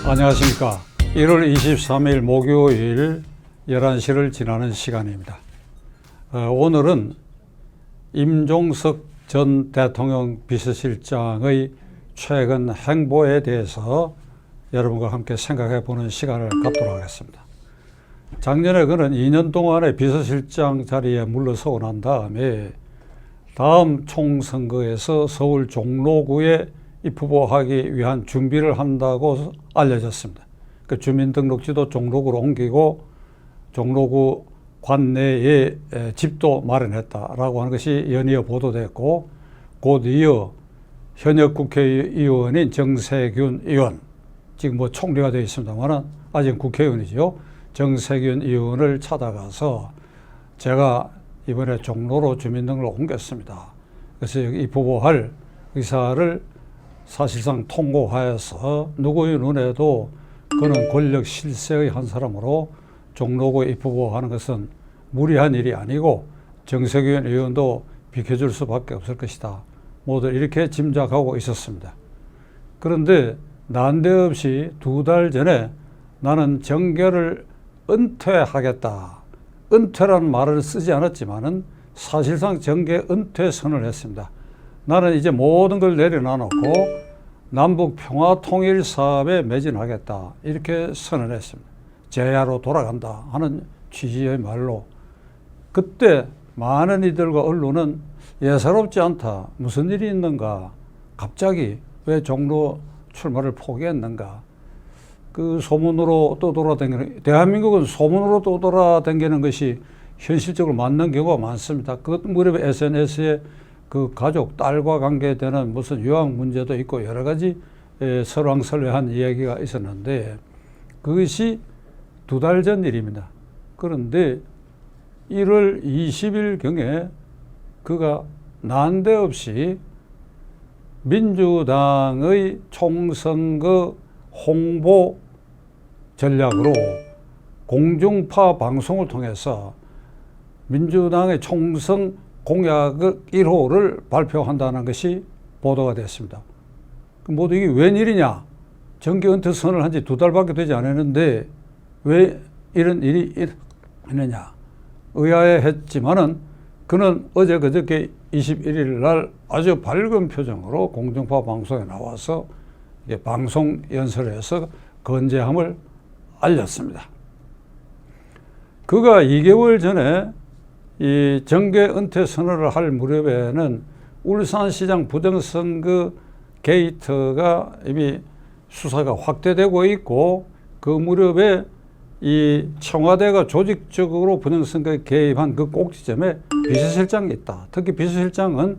안녕하십니까. 1월 23일 목요일 11시를 지나는 시간입니다. 오늘은 임종석 전 대통령 비서실장의 최근 행보에 대해서 여러분과 함께 생각해 보는 시간을 갖도록 하겠습니다. 작년에 그는 2년 동안의 비서실장 자리에 물러서고 난 다음에 다음 총선거에서 서울 종로구에 입후보하기 위한 준비를 한다고 알려졌습니다. 그 주민등록지도 종로구로 옮기고 종로구 관내에 집도 마련했다라고 하는 것이 연이어 보도됐고, 곧 이어 현역 국회의원인 정세균 의원, 지금 뭐 총리가 되어 있습니다만 아직 국회의원이죠. 정세균 의원을 찾아가서 제가 이번에 종로로 주민등록을 옮겼습니다. 그래서 여기 입후보할 의사를 사실상 통고하여서 누구의 눈에도 그는 권력 실세의 한 사람으로 종로구에 입후보하는 것은 무리한 일이 아니고 정세균 의원도 비켜줄 수밖에 없을 것이다. 모두 이렇게 짐작하고 있었습니다. 그런데 난데없이 2달 전에 나는 정계를 은퇴하겠다. 은퇴라는 말을 쓰지 않았지만은 사실상 정계 은퇴 선언을 했습니다. 나는 이제 모든 걸 내려놔놓고 남북 평화 통일 사업에 매진하겠다. 이렇게 선언했습니다. 제야로 돌아간다 하는 취지의 말로. 그때 많은 이들과 언론은 예사롭지 않다. 무슨 일이 있는가? 갑자기 왜 종로 출마를 포기했는가? 그 소문으로 떠돌아다니는, 대한민국은 소문으로 떠돌아다니는 것이 현실적으로 맞는 경우가 많습니다. 그 무렵에 SNS에 그 가족, 딸과 관계되는 무슨 유학 문제도 있고 여러 가지 설왕설래한 이야기가 있었는데 그것이 2달 전 일입니다. 그런데 1월 20일경에 그가 난데없이 민주당의 총선거 홍보 전략으로 공중파 방송을 통해서 민주당의 총선 공약 1호를 발표한다는 것이 보도가 됐습니다. 모두 이게 웬일이냐? 정계 은퇴 선언을 한 지 2달밖에 되지 않았는데 왜 이런 일이 있느냐? 의아해했지만은 그는 어제 그저께 21일 날 아주 밝은 표정으로 공중파 방송에 나와서 방송 연설에서 건재함을 알렸습니다. 그가 2개월 전에 이 정계 은퇴 선언을 할 무렵에는 울산시장 부정선거 게이트가 이미 수사가 확대되고 있고 그 무렵에 이 청와대가 조직적으로 부정선거에 개입한 그 꼭지점에 비서실장이 있다. 특히 비서실장은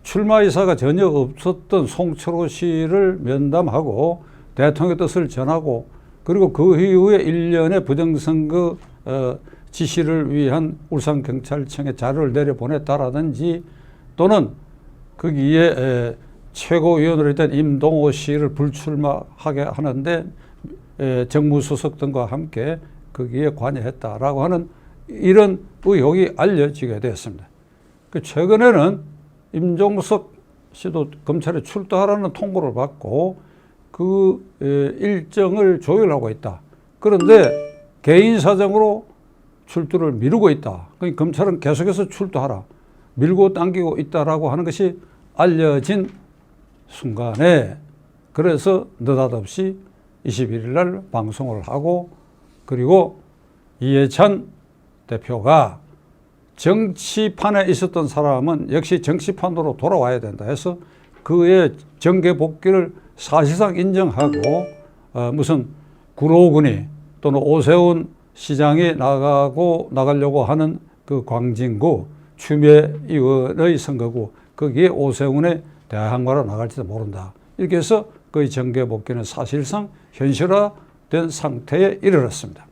출마 의사가 전혀 없었던 송철호 씨를 면담하고 대통령의 뜻을 전하고 그리고 그 이후에 1년의 부정선거 지시를 위한 울산경찰청에 자료를 내려보냈다라든지 또는 거기에 최고위원으로 있던 임동호 씨를 불출마하게 하는데 정무수석 등과 함께 거기에 관여했다라고 하는 이런 의혹이 알려지게 되었습니다. 최근에는 임종석 씨도 검찰에 출두하라는 통보를 받고 그 일정을 조율하고 있다. 그런데 개인 사정으로 출두를 미루고 있다. 그러니까 검찰은 계속해서 출두하라. 밀고 당기고 있다라고 하는 것이 알려진 순간에 그래서 느닷없이 21일 날 방송을 하고 그리고 이해찬 대표가 정치판에 있었던 사람은 역시 정치판으로 돌아와야 된다 해서 그의 정계 복귀를 사실상 인정하고 무슨 구로군이 또는 오세훈 시장이 나가려고 하는 그 광진구 추미애 의원의 선거구 거기에 오세훈의 대항마로 나갈지도 모른다. 이렇게 해서 그의 정계 복귀는 사실상 현실화된 상태에 이르렀습니다.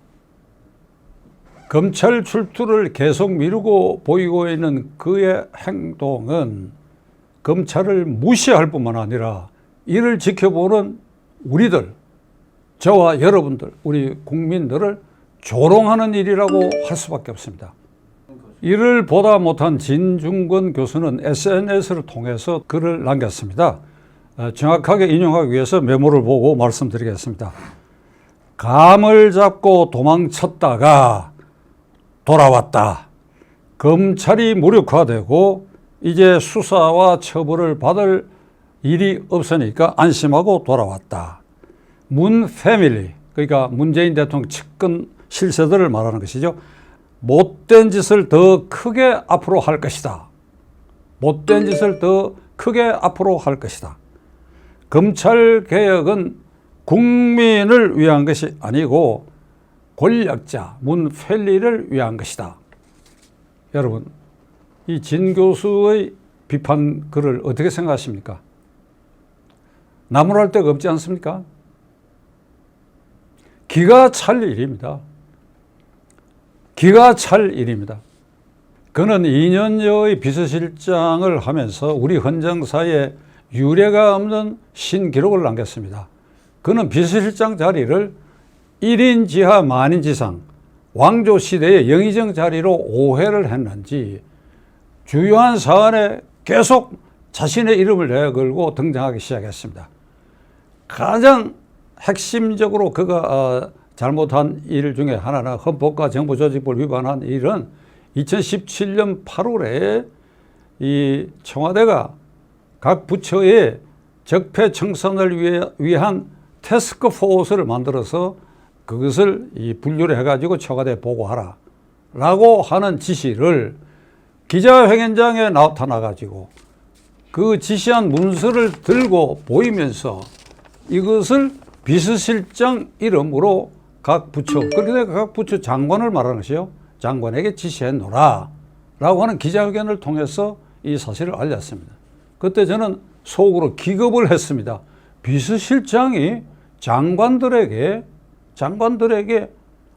검찰 출두를 계속 미루고 보이고 있는 그의 행동은 검찰을 무시할 뿐만 아니라 이를 지켜보는 우리들, 저와 여러분들, 우리 국민들을 조롱하는 일이라고 할 수밖에 없습니다. 이를 보다 못한 진중권 교수는 SNS를 통해서 글을 남겼습니다. 정확하게 인용하기 위해서 메모를 보고 말씀드리겠습니다. 감을 잡고 도망쳤다가 돌아왔다. 검찰이 무력화되고 이제 수사와 처벌을 받을 일이 없으니까 안심하고 돌아왔다. 문 패밀리, 그러니까 문재인 대통령 측근 실세들을 말하는 것이죠. 못된 짓을 더 크게 앞으로 할 것이다. 못된 짓을 더 크게 앞으로 할 것이다. 검찰개혁은 국민을 위한 것이 아니고 권력자, 문 패밀리를 위한 것이다. 여러분, 이 진 교수의 비판 글을 어떻게 생각하십니까? 나무랄 데가 없지 않습니까? 기가 찰 일입니다. 기가 찰 일입니다. 그는 2년여의 비서실장을 하면서 우리 헌정사에 유례가 없는 신기록을 남겼습니다. 그는 비서실장 자리를 1인 지하 만인 지상 왕조 시대의 영의정 자리로 오해를 했는지 주요한 사안에 계속 자신의 이름을 내걸고 등장하기 시작했습니다. 가장 핵심적으로 그가 잘못한 일 중에 하나는 헌법과 정부조직법을 위반한 일은 2017년 8월에 이 청와대가 각 부처의 적폐청산을 위한 태스크포스를 만들어서 그것을 분류를 해가지고 청와대에 보고하라 라고 하는 지시를 기자회견장에 나타나가지고 그 지시한 문서를 들고 보이면서 이것을 비서실장 이름으로 각 부처, 그렇게 각 부처 장관을 말하는 것이요. 장관에게 지시해 놓으라 라고 하는 기자회견을 통해서 이 사실을 알렸습니다. 그때 저는 속으로 기겁을 했습니다. 비서실장이 장관들에게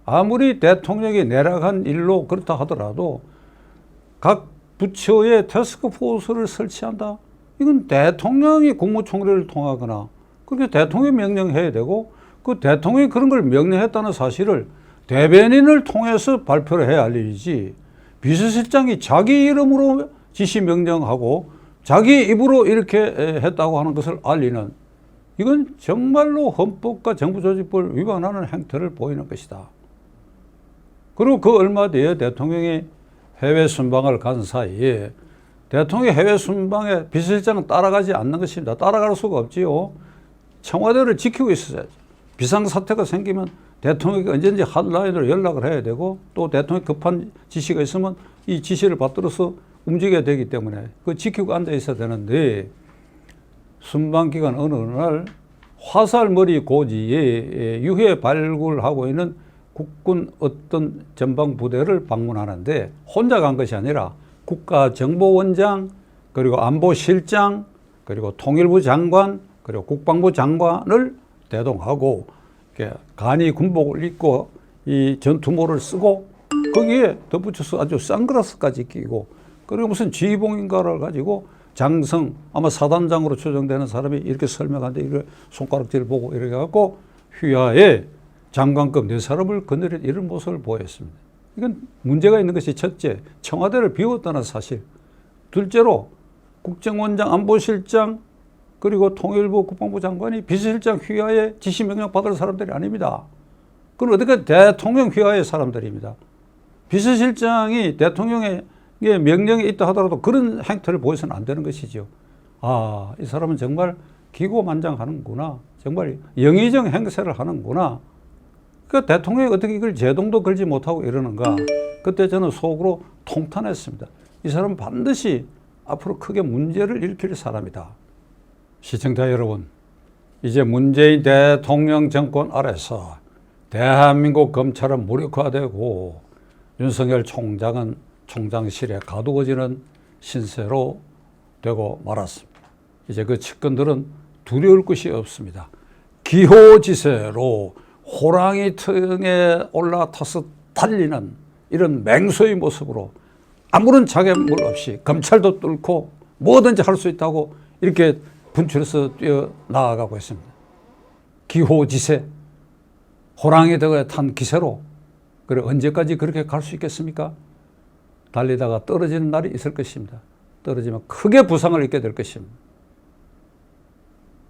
아무리 대통령이 내락한 일로 그렇다 하더라도 각 부처의 태스크포스를 설치한다? 이건 대통령이 국무총리를 통하거나 그렇게 대통령이 명령해야 되고 그 대통령이 그런 걸 명령했다는 사실을 대변인을 통해서 발표를 해야 할 일이지 비서실장이 자기 이름으로 지시 명령하고 자기 입으로 이렇게 했다고 하는 것을 알리는 이건 정말로 헌법과 정부조직법을 위반하는 행태를 보이는 것이다. 그리고 그 얼마 뒤에 대통령이 해외 순방을 간 사이에 대통령이 해외 순방에 비서실장은 따라가지 않는 것입니다. 따라갈 수가 없지요. 청와대를 지키고 있어야죠. 비상사태가 생기면 대통령이 언제든지 핫라인으로 연락을 해야 되고 또 대통령이 급한 지시가 있으면 이 지시를 받들어서 움직여야 되기 때문에 그 지키고 앉아 있어야 되는데 순방 기간 어느 날 화살머리 고지에 유해 발굴하고 있는 국군 어떤 전방 부대를 방문하는데 혼자 간 것이 아니라 국가정보원장 그리고 안보실장 그리고 통일부 장관 그리고 국방부 장관을 대동하고 간이 군복을 입고 이 전투모를 쓰고 거기에 덧붙여서 아주 선글라스까지 끼고 그리고 무슨 지휘봉인가를 가지고 장성 아마 사단장으로 추정되는 사람이 이렇게 설명하는데 이렇게 손가락질을 보고 이렇게 갖고 휘하에 장관급 4사람을 거느린 이런 모습을 보였습니다. 이건 문제가 있는 것이 첫째, 청와대를 비웠다는 사실. 둘째로 국정원장, 안보실장, 그리고 통일부 국방부 장관이 비서실장 휘하에 지시 명령 받을 사람들이 아닙니다. 그건 어떻게 대통령 휘하의 사람들입니다. 비서실장이 대통령의 명령이 있다 하더라도 그런 행태를 보여서는 안 되는 것이죠. 아, 이 사람은 정말 기고만장하는구나. 정말 영의정 행세를 하는구나. 그 대통령이 어떻게 이걸 제동도 걸지 못하고 이러는가. 그때 저는 속으로 통탄했습니다. 이 사람은 반드시 앞으로 크게 문제를 일으킬 사람이다. 시청자 여러분, 이제 문재인 대통령 정권 아래서 대한민국 검찰은 무력화되고 윤석열 총장은 총장실에 가두어지는 신세로 되고 말았습니다. 이제 그 측근들은 두려울 것이 없습니다. 기호지세로 호랑이 등에 올라타서 달리는 이런 맹수의 모습으로 아무런 자괴물 없이 검찰도 뚫고 뭐든지 할 수 있다고 이렇게 분출해서 뛰어나가고 있습니다. 기호지세, 호랑이 등에 탄 기세로 그래 언제까지 그렇게 갈 수 있겠습니까? 달리다가 떨어지는 날이 있을 것입니다. 떨어지면 크게 부상을 입게 될 것입니다.